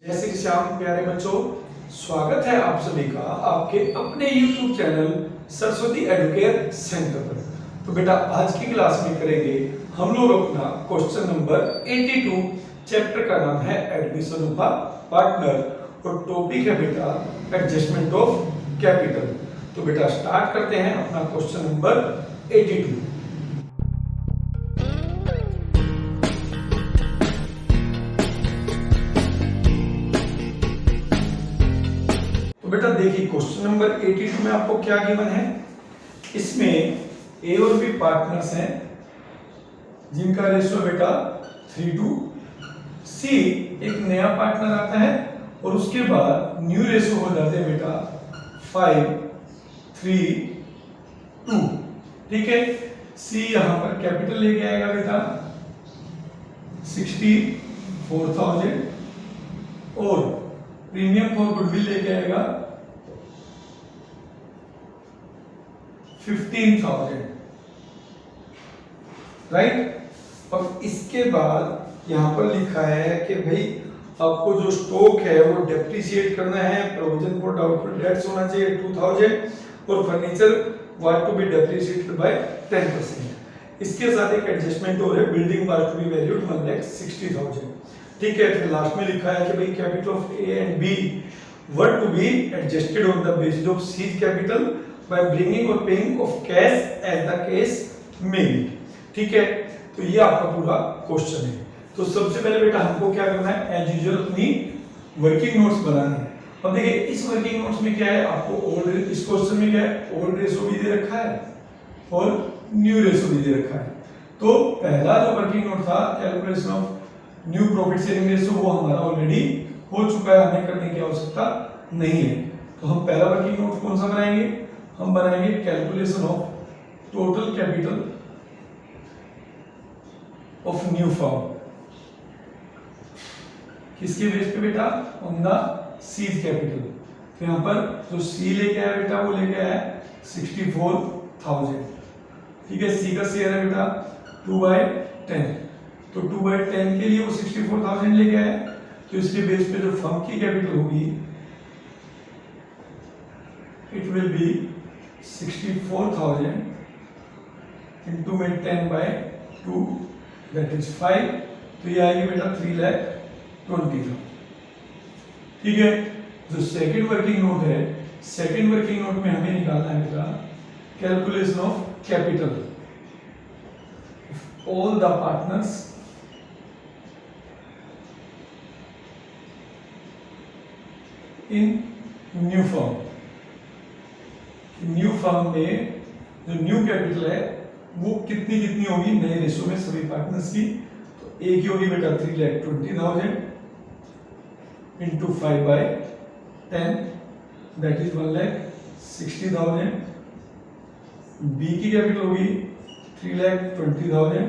जय श्री श्याम प्यारे बच्चों, स्वागत है आप सभी का आपके अपने YouTube channel Saraswati Educare centre पर। तो बेटा आज की क्लास में करेंगे हम लोग अपना क्वेश्चन नंबर 82। चैप्टर का नाम है एडमिशन ऑफ अ पार्टनर और टॉपिक है बेटा एडजस्टमेंट ऑफ कैपिटल। तो बेटा स्टार्ट करते हैं अपना क्वेश्चन नंबर 82। बेटा देखिए क्वेश्चन नंबर 82 में आपको क्या गिवन है। इसमें ए और बी पार्टनर्स हैं जिनका रेशियो बेटा 3:C। एक नया पार्टनर आता है और उसके बाद न्यू रेशियो हो जाते हैं बेटा 5:3:2। ठीक है, सी यहां पर कैपिटल लेके आएगा बेटा 64,000 और प्रीमियम फॉर गुडविल लेके आएगा 15,000, राइट। और इसके बाद यहां पर लिखा है कि भाई आपको जो स्टॉक है वो डेप्रिशिएट करना है, प्रोविजन फॉर डाउटफुल डेट्स होना चाहिए 2,000 और furniture was to be depreciated by 10%। इसके साथ एक एडजस्टमेंट और है, building was to be valued 1,60,000। ठीक है, फिर लास्ट में लिखा है कि भाई capital of A and B were to be adjusted on the basis of C capital by bringing और paying off cash as the case may be. ठीक है, तो ये आपका पूरा क्वेश्चन है। तो सबसे पहले बेटा हमको क्या करना है, एज यूजुअल अपनी वर्किंग नोट्स बनानी है। अब देखिए इस वर्किंग नोट्स में क्या है, आपको ओल्ड, इस क्वेश्चन में क्या है, ओल्ड रेशो भी दे रखा है और न्यू रेशो भी दे रखा है। तो पहला जो वर्किंग नोट था calculation of new profit sharing ratio वो हमारा ऑलरेडी हो चुका है, हमें करने की आवश्यकता नहीं है। तो हम पहला वर्किंग नोट कौन सा बनाएंगे, हम बनाएंगे calculation of total capital of new firm. किसके बेस पे बेटा, ऑन द सीड कैपिटल। तो यहां पर जो सी लेके आया बेटा वो लेके आया 64,000। ठीक है, सी का शेयर है बेटा 2/10। तो 2/10 के लिए वो 64,000 लेके आया, तो इसके बेस पे जो फर्म की कैपिटल होगी इट विल बी 64,000 इंटू में 10/2 दैट इज 5। तो ये आएगी बेटा 3,20,000। ठीक है, जो सेकंड वर्किंग नोट है, सेकंड वर्किंग नोट में हमें निकालना है बेटा calculation of capital all the partners in new firm. New firm में जो न्यू कैपिटल है वो कितनी कितनी होगी नए रेशो में सभी पार्टनर्स की। तो ए की होगी बेटा 3,20,000 इंटू 5/10 दैट इज 1,60,000। बी की कैपिटल होगी 3,20,000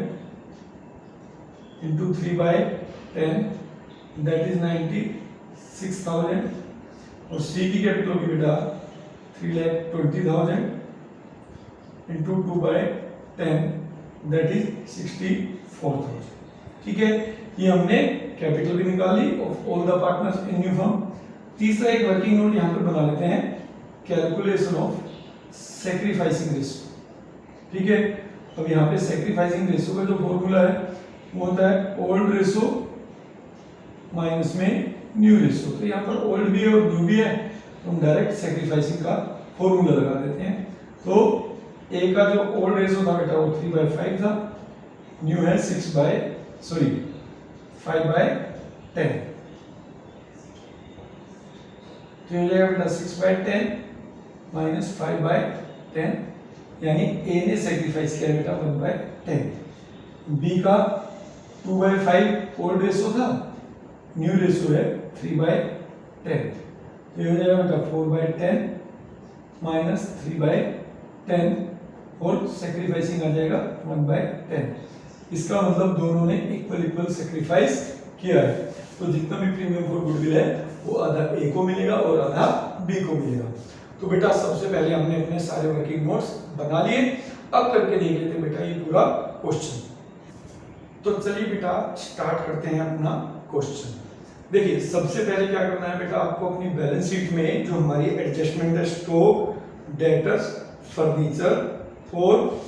इंटू 3/10 दैट इज 96,000। और सी की कैपिटल होगी बेटा 3,20,000 इंटू 2/10 दैट इज 64,000। ठीक है, ये हमने कैपिटल भी निकाली of all the partners in new firm. तीसरा एक वर्किंग नोट यहां पर बना लेते हैं, कैलकुलेशन ऑफ सैक्रिफाइसिंग रेशियो। ठीक है, अब यहां पे सैक्रिफाइसिंग रेशियो का जो फॉर्मूला है वो होता है ओल्ड रेशियो माइनस में न्यू रेशियो। तो यहाँ पर ओल्ड भी है और न्यू भी है, तो हम डायरेक्ट सैक्रिफाइसिंग का फॉर्मूला लगा देते हैं। तो ए का जो ओल्ड रेशियो था बेटा वो 3/5 था, न्यू है 5/10। तो ये हो जाएगा बेटा 6/10 माइनस 5/10, यानी ए ने सैक्रिफाइस किया बेटा 1/10। बी का 2/5 ओल्ड रेशियो था, न्यू रेशियो है 3/10। तो ये हो जाएगा बेटा 4/10 माइनस 3/10 और सैक्रिफाइसिंग आ जाएगा 1/10। इसका मतलब दोनों ने इक्वल सैक्रिफाइस किया है। तो जितना भी प्रीमियम फॉर गुडविल है वो आधा ए को मिलेगा और आधा बी को मिलेगा। तो बेटा सबसे पहले हमने अपने सारे वर्किंग नोट्स बना लिए, अब करके देख लेते हैं बेटा ये पूरा क्वेश्चन। तो चलिए बेटा स्टार्ट करते हैं अपना क्वेश्चन। देखिए सबसे पहले क्या करना है बेटा, आपको अपनी बैलेंस शीट में जो हमारी एडजस्टमेंट है स्टॉक, डेटर्स, फर्नीचर और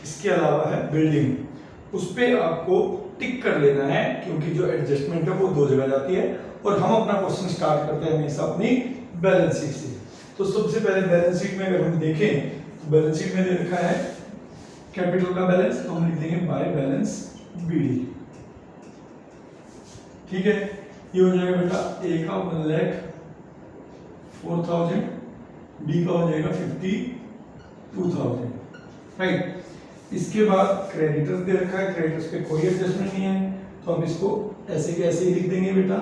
इसके अलावा है बिल्डिंग, उस पे आपको टिक कर लेना है, क्योंकि जो एडजस्टमेंट है वो दो जगह जाती है। और हम अपना क्वेश्चन स्टार्ट करते हैं हमेशा अपनी बैलेंस शीट से। तो सबसे पहले बैलेंस शीट में अगर हम देखें तो बैलेंस शीट में दे रखा है कैपिटल का बैलेंस, तो हम लिख देंगे बाय बैलेंस बीडी। ठीक है, ये हो जाएगा बेटा ए का 1,04,000, बी का हो जाएगा 52,000, राइट। इसके बाद क्रेडिटर्स दे रखा है, क्रेडिटर्स पे कोई एडजस्टमेंट नहीं है, तो हम इसको ऐसे के ऐसे ही लिख देंगे बेटा।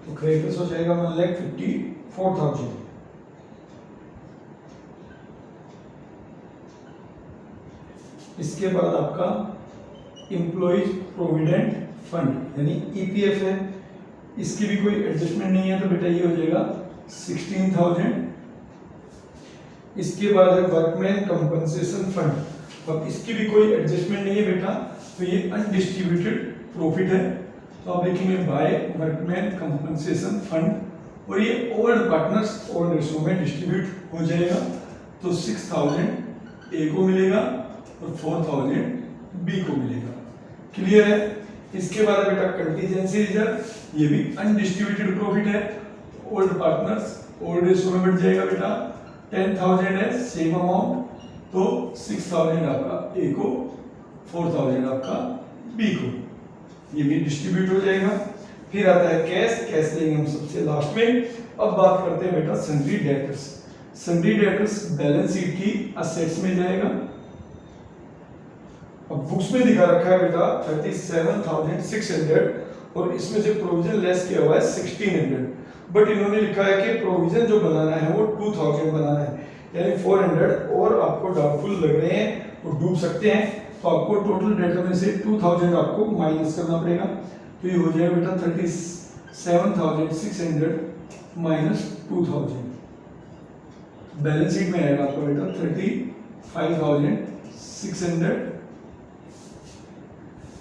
तो क्रेडिटर्स हो जाएगा 1,54,000। इसके बाद आपका एम्प्लॉइज प्रोविडेंट फंड यानी ईपीएफ है, इसकी भी कोई एडजस्टमेंट नहीं है, तो बेटा ये हो जाएगा 16,000। इसके बाद है वर्कमैन कंपनसेशन फंड, अब इसकी भी कोई एडजस्टमेंट नहीं है बेटा, तो ये अनडिस्ट्रीब्यूटेड प्रॉफिट है, तो आप लिखेंगे बाय वर्कमैन कंपनसेशन फंड। और ये ओल्ड पार्टनर्स ओल्ड रेशो में डिस्ट्रीब्यूट हो जाएगा, तो 6,000 ए को मिलेगा और 4,000 बी को मिलेगा। क्लियर है। इसके बाद बेटा कंटीजेंसी रिजर्व, ये भी अनडिस्ट्रीब्यूटेड प्रॉफिट है, ओल्ड पार्टनर्स ओल्ड रेशो में बढ़ जाएगा बेटा, 10,000 है सेम अमाउंट, तो 6,000 आपका ए को, 4,000 आपका बी को, ये भी डिस्ट्रीब्यूट हो जाएगा। फिर आता है कैश, कैश लेंगे हम सबसे लास्ट में। अब बात करते हैं बेटा sundry debtors. Sundry debtors balance sheet की असेट्स में जाएगा। अब बुक्स में दिखा रखा है बेटा 37,600 और इसमें से प्रोविजन लेस किया हुआ है 1,600, बट इन्होंने लिखा है कि प्रोविजन जो बनाना है वो 2,000 बनाना है, यानी 400 और आपको डाउटफुल लग रहे हैं वो डूब सकते हैं, तो आपको टोटल डेटा में से 2,000 आपको माइनस करना पड़ेगा। तो ये हो जाएगा बेटा 37,600 माइनस 2,000, बैलेंस शीट में आएगा आपका बेटा 35,600।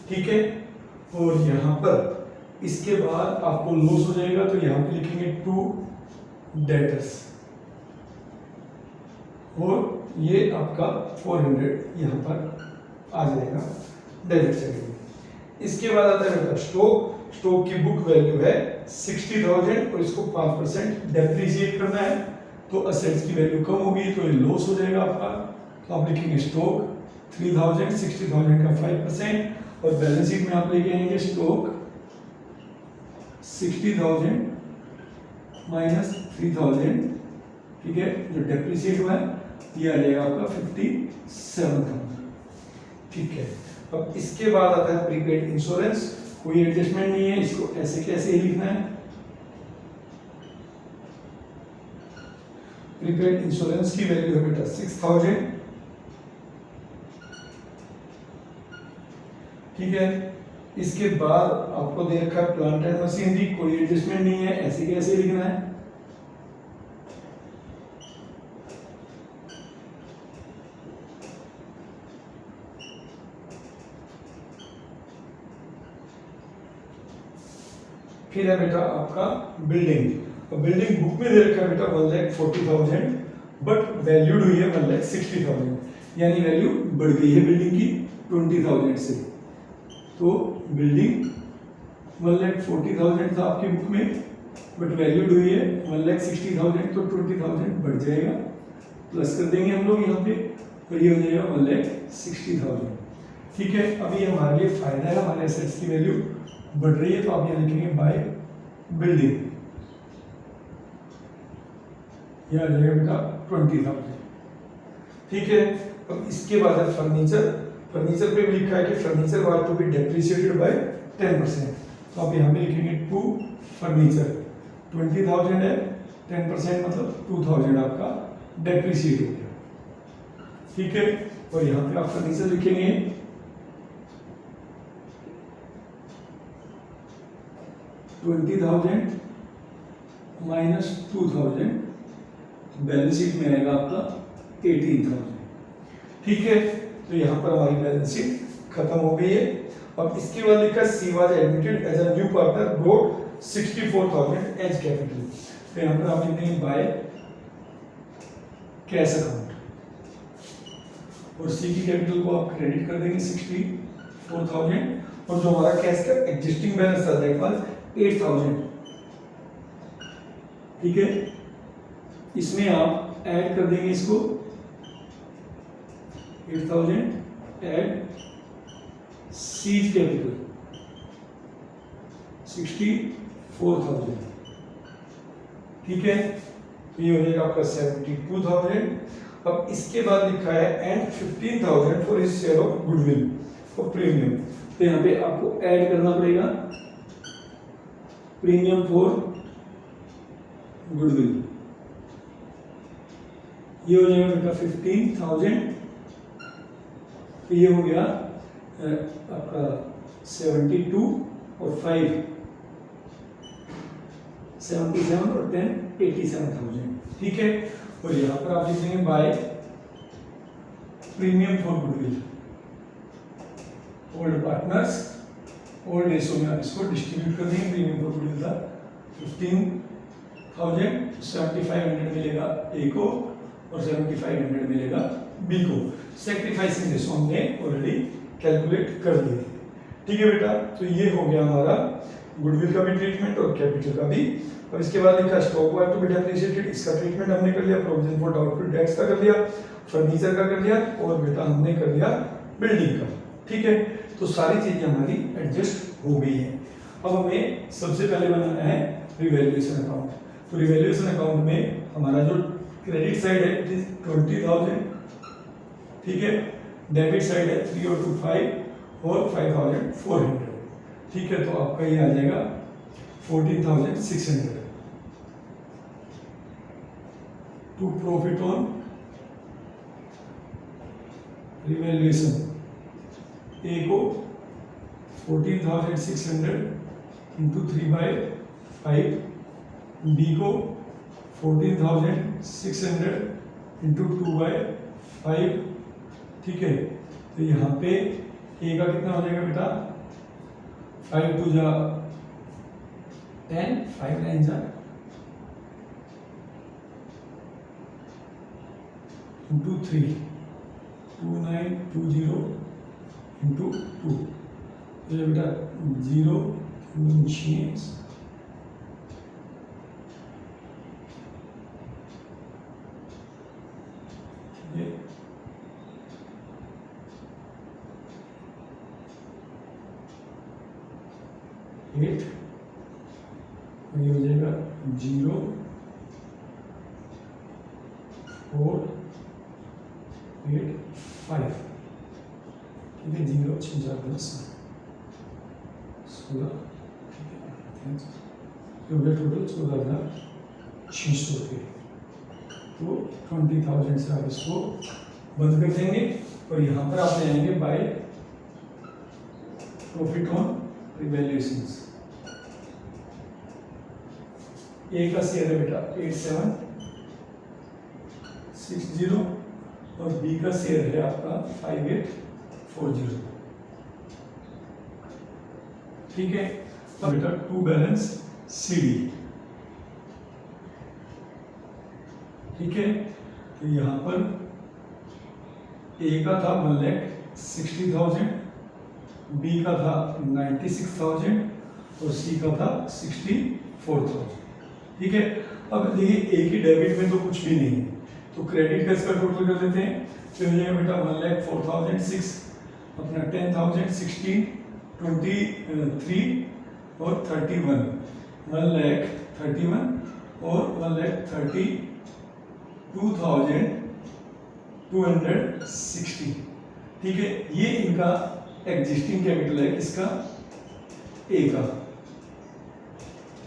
ठीक है, और यहाँ पर इसके बाद आपको लॉस हो जाएगा, तो यहाँ पे लिखेंगे 2 डेटर्स और ये आपका 400 यहाँ पर आ जाएगा डेबिट साइड। इसके बाद आता है बेटा स्टॉक। स्टॉक की बुक वैल्यू है 60,000 और इसको 5% डेप्रिसिएट करना है, तो असेट्स की वैल्यू कम होगी, तो ये लॉस हो जाएगा आपका। तो आप लिखेंगे स्टॉक 3,000, 60,000 का 5%, और बैलेंस शीट में आप लेके आएंगे स्टॉक 60,000 माइनस 3,000, ठीक है, जो डेप्रिसिएट हुआ है ये आ जाएगा आपका 57,000। ठीक है, अब इसके बाद आता है प्रीपेड इंश्योरेंस, कोई एडजस्टमेंट नहीं है, इसको ऐसे कैसे ही लिखना है। प्रीपेड इंश्योरेंस की वैल्यू है बेटा 6,000। ठीक है, इसके बाद आपको दे रखा है प्लांट एंड मशीनरी, कोई एडजस्टमेंट नहीं है, ऐसे कैसे लिखना है। फिर है बेटा आपका बिल्डिंग। तो बिल्डिंग बुक में दे रखा है बेटा 1,40,000, बट वैल्यूड हुई है 1,60,000, यानी वैल्यू बढ़ गई है बिल्डिंग की 20,000 से। तो बिल्डिंग 1,40,000 था आपकी बुक में, बट वैल्यूड हुई है 1,60,000, तो 20,000 बढ़ जाएगा, प्लस कर देंगे हम लोग यहाँ पे, तो ये हो जाएगा 1,60,000। ठीक है, अभी हमारे लिए फायदा है, हमारे एसेट्स की वैल्यू बढ़ रही है, तो आप यहाँ लिखेंगे बाय बिल्डिंग, यह आ जाएगा बेटा 20,000। ठीक है, अब इसके बाद है फर्नीचर। फर्नीचर पे भी लिखा है कि furniture was to be depreciated by 10%, तो आप यहाँ पे लिखेंगे टू फर्नीचर 20,000 है, 10% मतलब 2,000 आपका डेप्रिसिएट हो गया। ठीक है, और यहाँ पे आप फर्नीचर लिखेंगे 20,000 माइनस 2,000, बैलेंस शीट में आएगा आपका 18,000। ठीक है, तो यहाँ पर हमारी बैलेंस शीट खत्म हो गई है। अब इसके बाद लिखा C was admitted as a new partner brought 64,000 as capital. तो यहाँ पर आप लिखेंगे बाय कैश अकाउंट और सी की कैपिटल को आप क्रेडिट कर देंगे 64,000 और जो हमारा कैश का एग्जिस्टिंग बैलेंस था दैट वाज 8,000। ठीक है, इसमें आप ऐड कर देंगे इसको 8,000 ऐड सीज कैपिटल 64,000। ठीक है, तो ये हो जाएगा आपका 72,000। अब इसके बाद लिखा है and 15,000 for his share of goodwill for premium. तो यहाँ पे आपको ऐड करना पड़ेगा प्रीमियम फॉर गुडविल। ये हो जाएगा बेटा 15,000। तो ये हो गया आपका 72 और 5 77 और 10 87,000। ठीक है, और यहाँ पर आप लिखेंगे by premium for goodwill old partners old ratio में आप इसको डिस्ट्रीब्यूट कर देंगे। प्रीमियम फॉर गुडविल था 15,000, 7,500 मिलेगा ए को और 7,500 मिलेगा बी को। सैक्रिफाइसिंग रेशो हमने ऑलरेडी कैलकुलेट कर लिए। ठीक है बेटा, तो ये हो गया हमारा गुडविल का भी ट्रीटमेंट और कैपिटल का भी। और इसके बाद लिखा stock was to be depreciated, इसका ट्रीटमेंट हमने कर लिया। प्रोविजन फॉर डाउटफुल डेट्स का कर लिया, फर्नीचर का कर लिया और बेटा हमने कर लिया बिल्डिंग का। ठीक है, तो सारी चीजें हमारी एडजस्ट हो गई हैं। अब हमें सबसे पहले बनाना है रिवैल्यूएशन अकाउंट। तो रिवैल्यूएशन अकाउंट में हमारा जो क्रेडिट साइड है इट इज 20,000। ठीक है, डेबिट साइड है 3 और 2 5 और 5,400। ठीक है, तो आपका ये आ जाएगा 14,600 टू प्रॉफिट ऑन रिवैल्यूएशन। ए को 14,600 इंटू 3/5, बी को 14,600 इंटू 2/5। ठीक है, तो यहाँ पे ए का कितना हो जाएगा बेटा 5 2 जा 10, 5 9 जा इंटू 3 2920 इंटू 2। तो ये बेटा 0 6 ये 8 और ये हो जाएगा 0 4 8 5। ठीक है, 0 6 4 10 16। ठीक है, हो गया टोटल 14,600 रुपये। तो 20,000 से आप इसको बंद कर देंगे और यहाँ पर आप ले आएंगे बाय प्रॉफिट ऑन रिवैल्यूएशंस। ए का शेयर है बेटा 8760 और बी का शेयर है आपका 5840। ठीक है, अब बेटा टू बैलेंस सीडी। ठीक है, तो यहां पर ए का था 1,60,000, बी का था 96,000 और सी का था 64,000। ठीक है, अब देखिए ए की डेबिट में तो कुछ भी नहीं है, तो क्रेडिट का इसका टोटल कर देते हैं। तो हो जाएगा बेटा 1,04,006 अपना 10,000 16 23 और 31 1,31 और 1,32,260। ठीक है, ये इनका एग्जिस्टिंग कैपिटल है किसका ए का।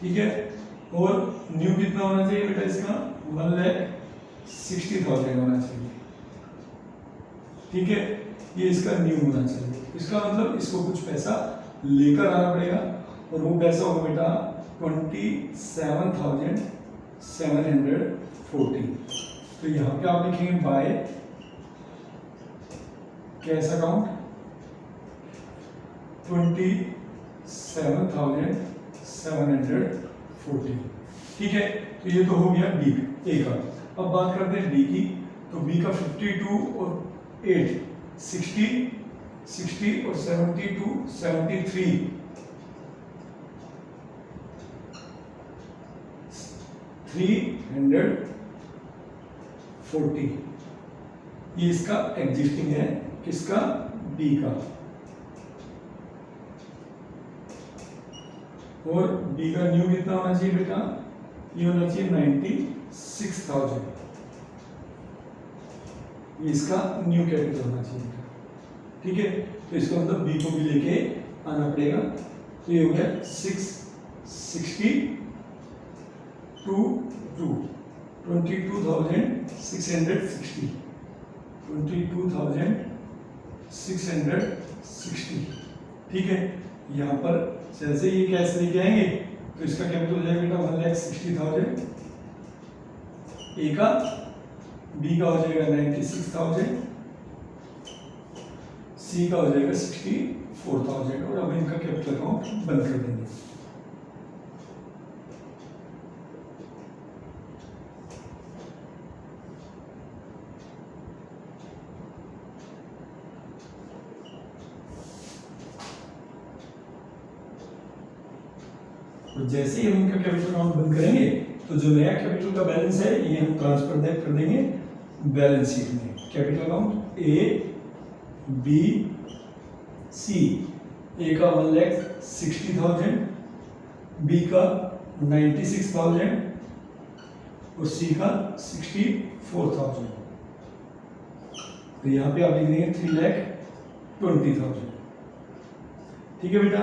ठीक है, और न्यू कितना होना चाहिए बेटा इसका 1,60,000 होना चाहिए। ठीक है, ये इसका न्यू होना चाहिए। इसका मतलब इसको कुछ पैसा लेकर आना पड़ेगा और वो पैसा होगा बेटा 27,740। तो यहाँ पे आप लिखेंगे बाय कैश अकाउंट 27,740। ठीक है, तो ये तो हो गया बी ए का। अब बात करते हैं बी की। तो बी का 52 और 8 60 60 और 72 73 340। ये इसका एग्जिस्टिंग है, किसका? बी का। और बी का न्यू कितना होना चाहिए बेटा? ये होना चाहिए 96,000। ये इसका न्यू कैपिटल होना चाहिए बेटा। ठीक है, तो इसका मतलब बी को भी लेके आना पड़ेगा। तो ये हो गया 660 2 22,660 22,660। ठीक है, यहाँ पर जैसे ये कैश लेके आएंगे तो इसका कैपिटल हो जाएगा बेटा 1,60,000 ए का, बी का हो जाएगा 96,000, सी का हो जाएगा 64,000। और अब इनका कैपिटल अकाउंट बंद कर देंगे। तो जैसे ही हम इनका कैपिटल अकाउंट बंद करेंगे तो जो नया कैपिटल का बैलेंस है ये हम ट्रांसफर कर देंगे बैलेंस शीट में। Capital account A B C, A का 1,60,000, बी का 96,000 और सी का 64,000। तो यहाँ पे आप लिख देंगे 3,20,000। ठीक है बेटा,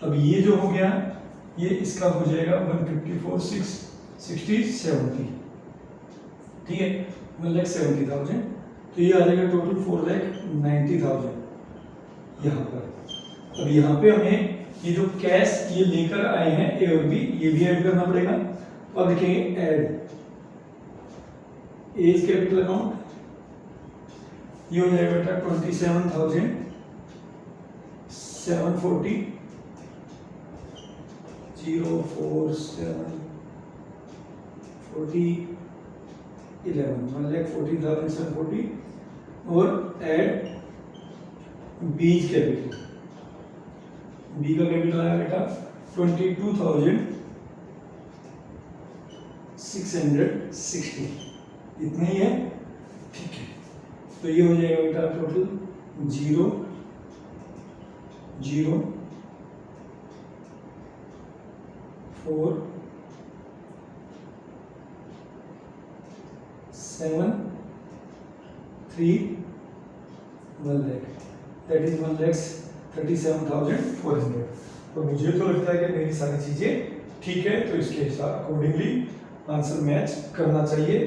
अब ये जो हो गया ये इसका हो जाएगा 154 60 70। ठीक है, 1,70,000। तो ये आ जाएगा टोटल 4,90,000 यहाँ पर। अब यहाँ पे हमें ये जो कैश ये लेकर आए हैं ए और बी, ये भी ऐड करना पड़ेगा। अब लिखेंगे ऐड एज कैपिटल अकाउंट। ये हो जाएगा बेटा 27,740 04740 11 1,14,740 और ऐड बीज कैपिटल। बी का कैपिटल आया बेटा 22,660। इतना ही है। ठीक है, तो ये हो जाएगा बेटा टोटल 0 0 4 7 3 1 lakh, that is 1,37,400। तो मुझे तो लगता है कि मेरी सारी चीजें ठीक है, तो इसके हिसाब अकॉर्डिंगली आंसर मैच करना चाहिए।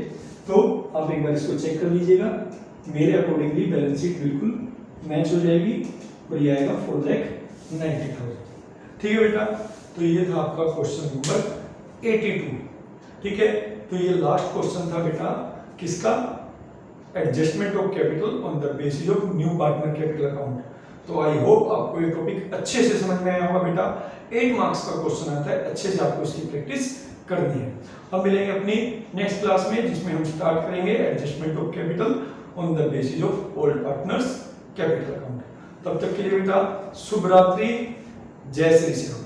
तो आप एक बार इसको चेक कर लीजिएगा। मेरे अकॉर्डिंगली बैलेंस शीट बिल्कुल मैच हो जाएगी और ये आएगा 4,90,000। ठीक है बेटा, तो ये था आपका क्वेश्चन नंबर 82। ठीक है, तो ये लास्ट क्वेश्चन था बेटा किसका? Adjustment of capital on the basis of new partner capital account. तो आई होप आपको ये टॉपिक अच्छे से समझ में आया होगा बेटा। 8 मार्क्स का क्वेश्चन आता है, अच्छे से आपको इसकी प्रैक्टिस करनी है। हम मिलेंगे अपनी नेक्स्ट क्लास में, जिसमें हम स्टार्ट करेंगे adjustment of capital on the basis of old partners capital account. तब तक के लिए बेटा शुभ रात्रि, जय श्री श्याम।